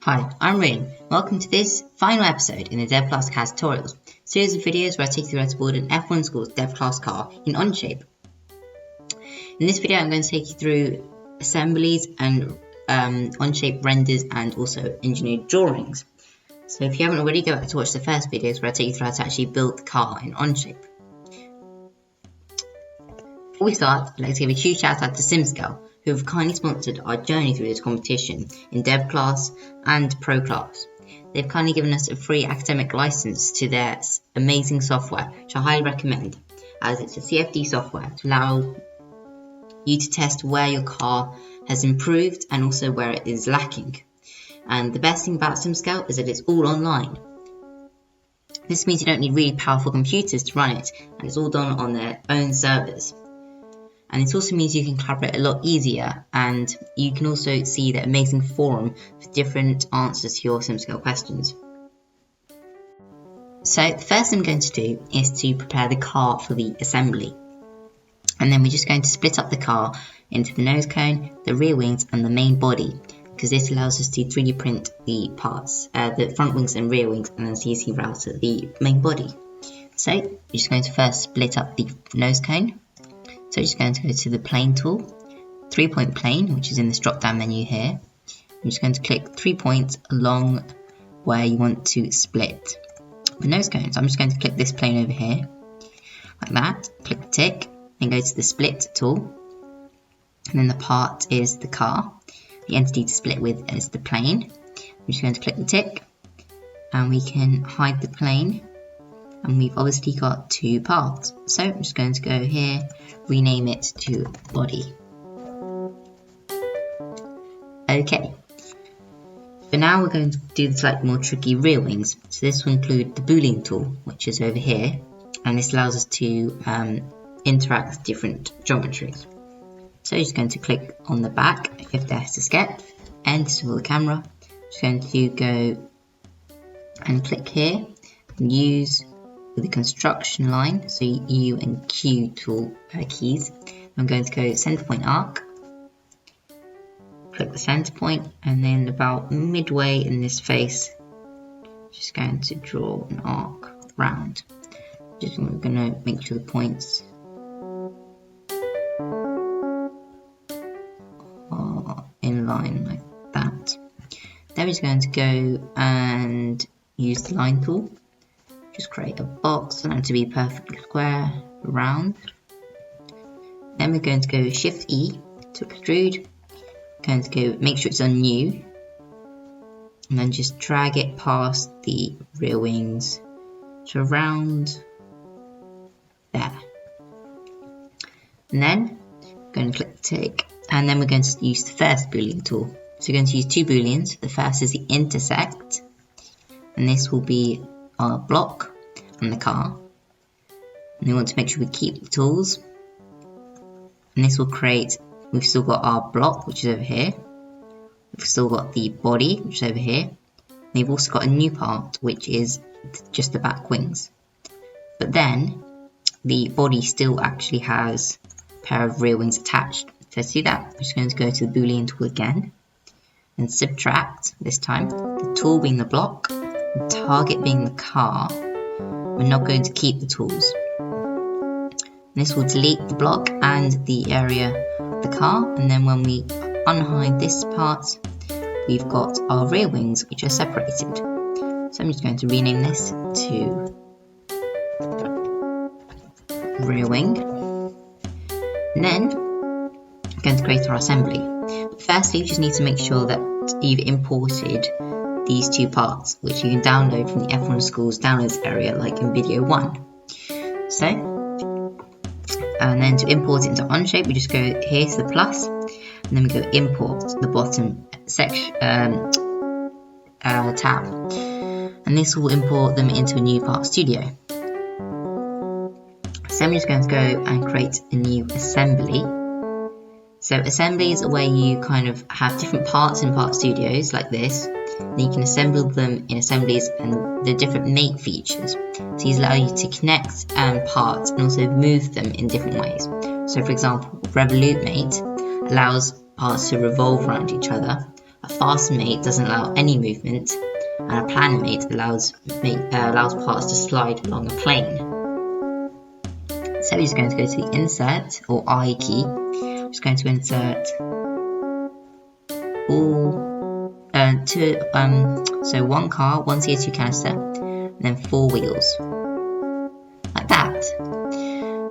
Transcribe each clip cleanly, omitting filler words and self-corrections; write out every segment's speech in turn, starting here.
Hi, I'm Rian. Welcome to this final episode in the Dev Class CAD tutorials, series of videos where I take you through how to build an F1 School's Dev Class car in OnShape. In this video I'm going to take you through assemblies and OnShape renders and also engineered drawings. So if you haven't already, go back to watch the first videos where I take you through how to actually build the car in OnShape. Before we start, I'd like to give a huge shout out to SimScale, who have kindly sponsored our journey through this competition in Dev Class and Pro Class. They've kindly given us a free academic license to their amazing software, which I highly recommend, as it's a CFD software to allow you to test where your car has improved and also where it is lacking. And the best thing about SimScale is that it's all online. This means you don't need really powerful computers to run it, and it's all done on their own servers. And it also means you can collaborate a lot easier, and you can also see the amazing forum for different answers to your SimScale questions. So the first thing I'm going to do is to prepare the car for the assembly. And then we're just going to split up the car into the nose cone, the rear wings and the main body, because this allows us to 3D print the parts, the front wings and rear wings, and then CNC router the main body. So we're just going to first split up the nose cone. So just going to go to the plane tool, 3-point plane, which is in this drop down menu here. I'm just going to click 3 points along where you want to split the nose cone. So I'm just going to click this plane over here, like that, click the tick, then go to the split tool, and then the part is the car. The entity to split with is the plane. I'm just going to click the tick, and we can hide the plane. And we've obviously got two parts. So I'm just going to go here, rename it to body. Okay. So now we're going to do the slightly more tricky rear wings. So this will include the Boolean tool, which is over here. And this allows us to interact with different geometries. So you're just going to click on the back, if there's to sketch, and this will the camera. Just going to go and click here and use with the construction line, so U and Q tool keys. I'm going to go center point arc, click the center point, and then about midway in this face, just going to draw an arc round. Just we're going to make sure the points are in line like that. Then we're just going to go and use the line tool. Just create a box, and to be perfectly square, round. Then we're going to go Shift E to extrude. Going to go make sure it's on new, and then just drag it past the rear wings to around there. And then going to click the tick, and then we're going to use the first Boolean tool. So we're going to use two Booleans. The first is the intersect, and this will be our block and the car, and we want to make sure we keep the tools, and this will create, we've still got our block, which is over here, we've still got the body, which is over here, and we've also got a new part, which is just the back wings. But then the body still actually has a pair of rear wings attached. So to do that, I'm just going to go to the Boolean tool again and subtract, this time the tool being the block, the target being the car. We're not going to keep the tools. And this will delete the block and the area of the car, and then when we unhide this part, we've got our rear wings, which are separated. So I'm just going to rename this to rear wing. And then I'm going to create our assembly. But firstly, you just need to make sure that you've imported these two parts, which you can download from the F1 Schools downloads area, like in video 1. So, and then to import it into OnShape, we just go here to the plus, and then we go import the bottom section tab, and this will import them into a new part studio. So I'm just going to go and create a new assembly. So assembly is a way you kind of have different parts in part studios like this. Then you can assemble them in assemblies and the different mate features. So these allow you to connect parts and also move them in different ways. So for example, Revolute Mate allows parts to revolve around each other, A fasten mate doesn't allow any movement, and a plan mate allows parts to slide along a plane. So we're just going to go to the insert or I key. I'm just going to insert so one car, one CO2 canister, and then 4 wheels, like that.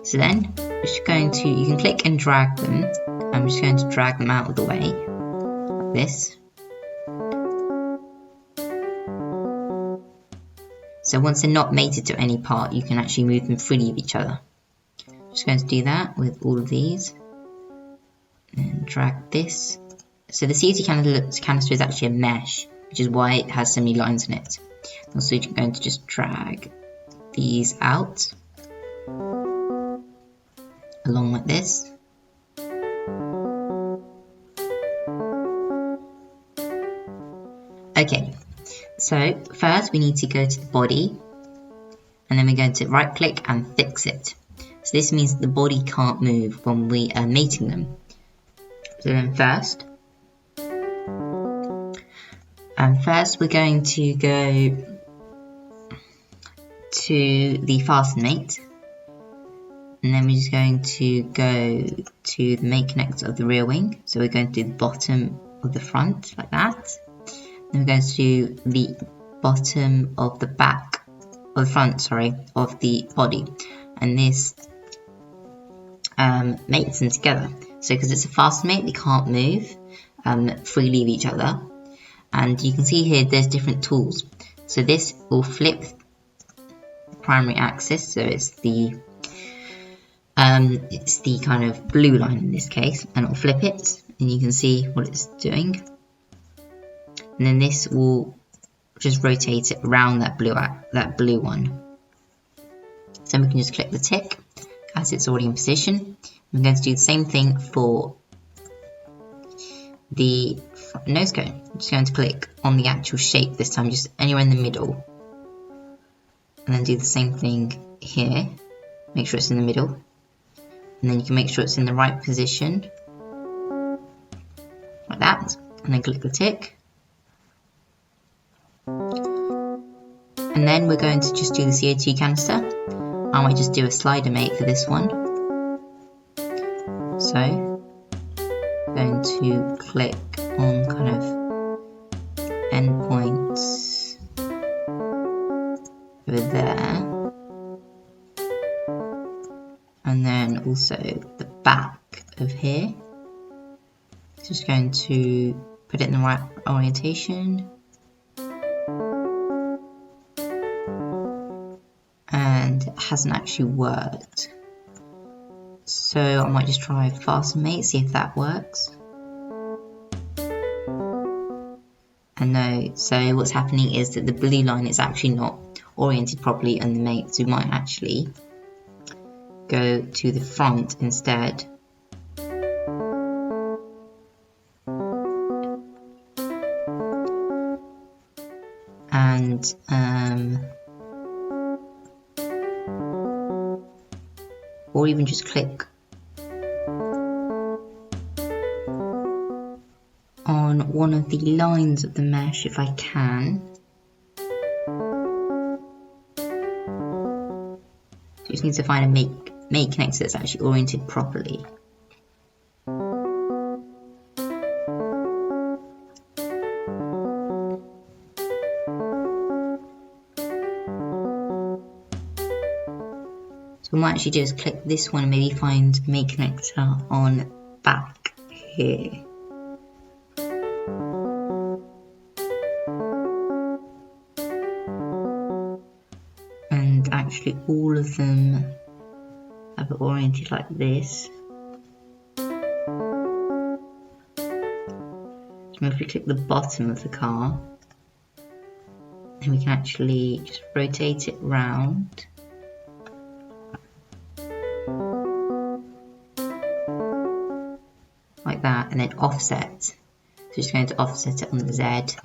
So then we're just going to, you can click and drag them. I'm just going to drag them out of the way, like this. So once they're not mated to any part, you can actually move them freely with each other. Just going to do that with all of these, and drag this. So the CO2 canister is actually a mesh, which is why it has so many lines in it. Also, you're going to just drag these out along like this. Okay, so first we need to go to the body, and then we're going to right click and fix it. So this means the body can't move when we are mating them. So then first we're going to go to the fasten mate, and then we're just going to go to the mate connector of the rear wing. So we're going to do the bottom of the front, like that. Then we're going to do the bottom of the back, or the front, sorry, of the body. And this mates them together. So because it's a fasten mate, they can't move freely with each other. And you can see here there's different tools. So this will flip the primary axis, so it's the kind of blue line in this case, and it'll flip it, and you can see what it's doing. And then this will just rotate it around that blue one. So we can just click the tick as it's already in position. We're going to do the same thing for the nose cone. I'm just going to click on the actual shape this time, just anywhere in the middle, and then do the same thing here. Make sure it's in the middle, and then you can make sure it's in the right position, like that, and then click the tick. And then we're going to just do the CO2 canister. I might just do a slider mate for this one. So I'm going to click on kind of endpoints over there, and then also the back of here. Just going to put it in the right orientation. And it hasn't actually worked. So I might just try fasten mate, see if that works. And no, so what's happening is that the blue line is actually not oriented properly on the mate, so we might actually go to the front instead. And or even just click on one of the lines of the mesh if I can. Just need to find a mate connector that's actually oriented properly. So what I might actually do is click this one and maybe find mate connector on back here. And actually all of them have it oriented like this. So if we click the bottom of the car, then we can actually just rotate it round. Like that, and then offset. So just going to offset it on the Z.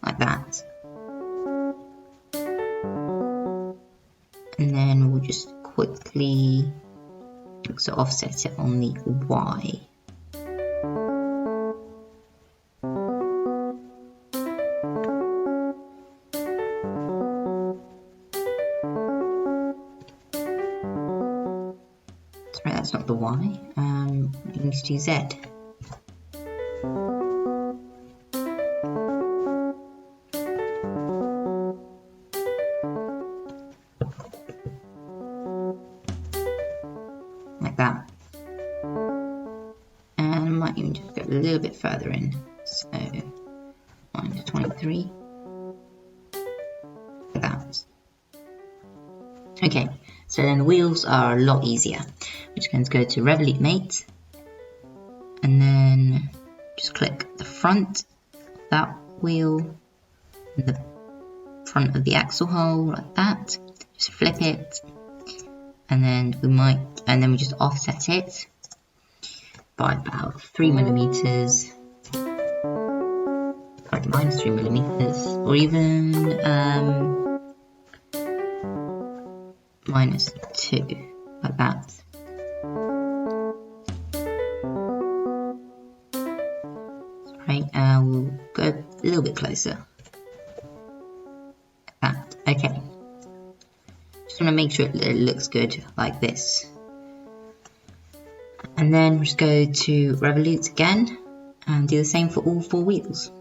like that. And then we'll just quickly offset it on the Y. Sorry, that's not the Y. You need to do Z. Like that. And I might even just go a little bit further in. So, minus 23. Like that. Okay, so then the wheels are a lot easier. We're just going to go to Revolute Mate. And then just click the front of that wheel. And the front of the axle hole, like that. Just flip it. And then we just offset it by about 3 millimeters, like minus 3 millimeters, or even minus 2, like that. Sorry, we'll go a little bit closer. Like that. Okay. Just want to make sure it looks good like this. And then we'll just go to Revolute again and do the same for all 4 wheels.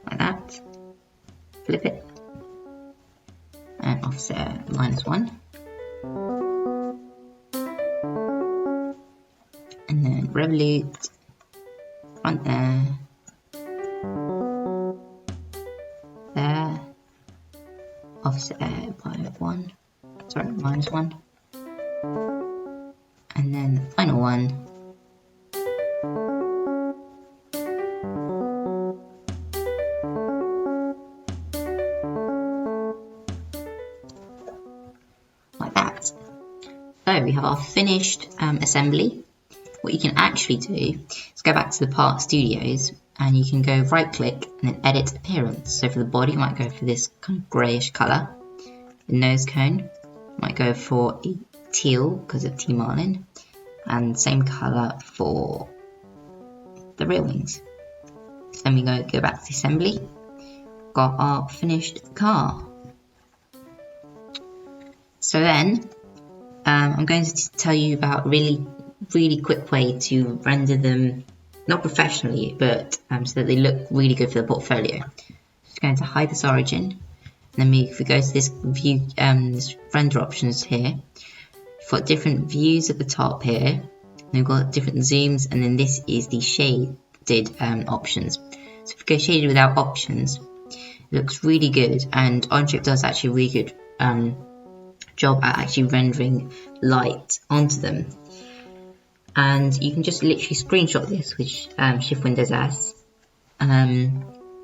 Like that. Flip it. And offset minus 1. And then Revolute. Front there. There. Offset by 1. Sorry, minus 1. And then the final one. Like that. So we have our finished assembly. What you can actually do is go back to the Part Studios and you can go right click and then edit appearance. So for the body you might go for this kind of greyish colour. The nose cone you might go for a teal because of T Marlin, and same colour for the rear wings. So then we go back to assembly, got our finished car. So then I'm going to tell you about a really quick way to render them, not professionally, but so that they look really good for the portfolio. Just going to hide this origin, and then if we go to this view, this render options here, you've got different views at the top here, and we've got different zooms, and then this is the shaded options. So if we go shaded without options, it looks really good, and OnShape does actually a really good job at actually rendering light onto them. And you can just literally screenshot this with Shift Windows S, and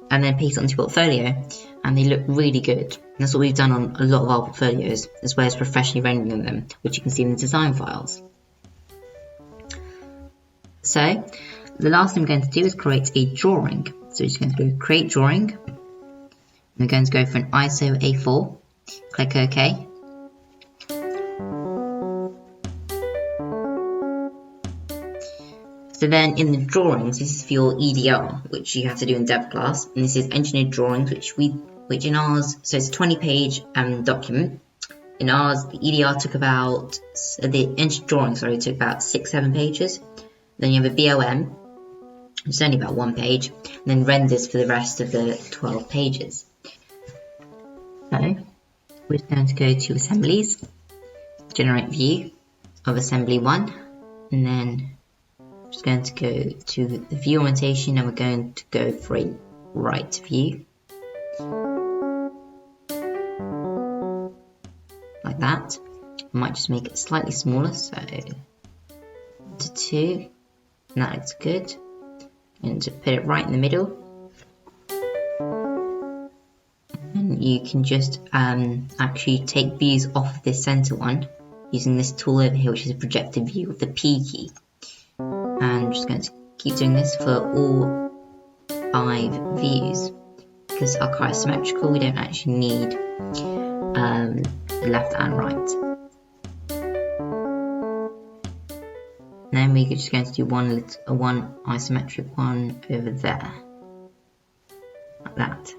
then paste it onto your portfolio, and they look really good. And that's what we've done on a lot of our portfolios, as well as professionally rendering them, which you can see in the design files. So the last thing we're going to do is create a drawing. So we're just going to go create drawing, and we're going to go for an ISO A4, click OK. So then in the drawings, this is for your EDR, which you have to do in dev class, and this is engineered drawings, which in ours, so it's a 20-page document. In ours, the EDR took about, the engineered drawing, sorry, took about 6-7 pages. Then you have a BOM, it's only about 1 page, and then renders for the rest of the 12 pages. So we're going to go to Assemblies, generate view of Assembly 1, and then just going to go to the view orientation, and we're going to go for a right view, like that. I might just make it slightly smaller, so to 2, and that looks good. And to put it right in the middle, and you can just actually take views off this center one using this tool over here, which is a projected view of the P key. And I'm just going to keep doing this for all 5 views. Because our car is symmetrical, we don't actually need left and right. Then we're just going to do one isometric one over there, like that.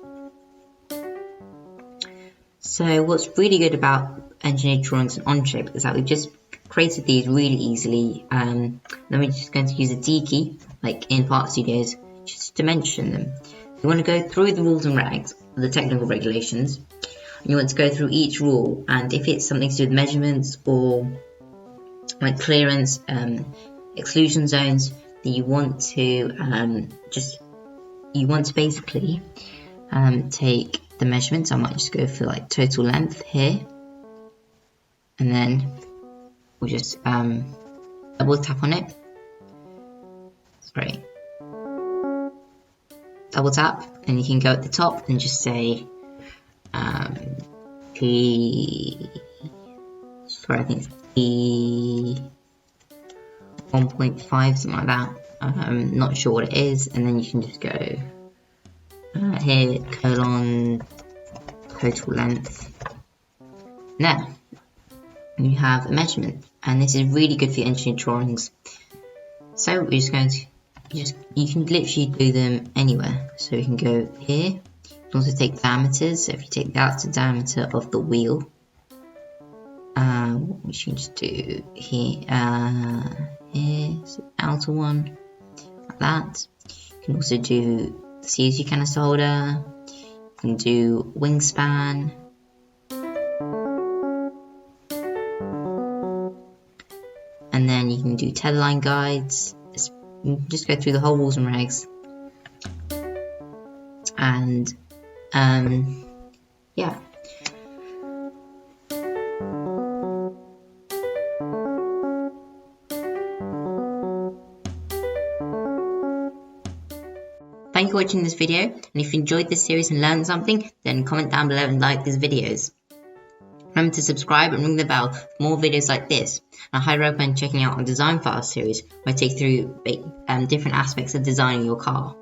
So what's really good about engineered drawings and OnShape is that we've just created these really easily. Then we're just going to use a D key, like in Part Studios, just to mention them. You want to go through the rules and regs, the technical regulations, and you want to go through each rule, and if it's something to do with measurements or like clearance, exclusion zones, then you want to basically take the measurements. I might just go for like total length here, and then we'll just double tap on it. Sorry. Double tap, and you can go at the top and just say P. Sorry, I think it's P 1.5, something like that. I'm not sure what it is, and then you can just go here, colon, total length. Now you have a measurement, and this is really good for your engineered drawings. So we're just going to you can literally do them anywhere. So you can go here. You can also take diameters. So if you take that's the diameter of the wheel, which you can just do here, so outer one, like that. You can also do the CSU canister holder. You can do wingspan. And then you can do tether line guides. Just go through the whole rules and regs, and yeah. Thank you for watching this video, and if you enjoyed this series and learned something, then comment down below and like these videos. Remember to subscribe and ring the bell for more videos like this. I highly recommend checking out our Design Files series, where I take through different aspects of designing your car.